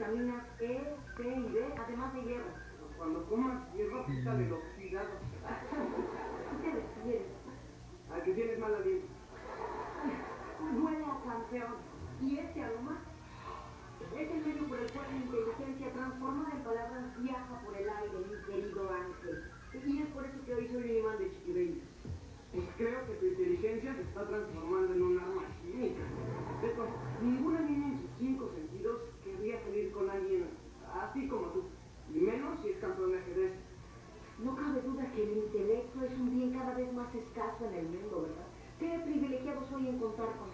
vitaminas E, C y D, además de hierro. Cuando comas hierro, quítale los cigarros. ¿A qué te refieres? A que tienes mal aliento. Huele a campeón. ¿Y este aroma? Es el medio por el cual la inteligencia transformada en palabras viaja por el aire, mi querido Ángel. Y es por eso que hoy soy un imán de Chiquibaby. Pues creo que tu inteligencia se está transformando en un arma química. Beto, ninguna niña en sus 5 sentidos querría salir con alguien así como tú. Y menos si es campeón de ajedrez. No cabe duda que el intelecto es un bien cada vez más escaso en el mundo, ¿verdad? Qué privilegiado soy encontrar con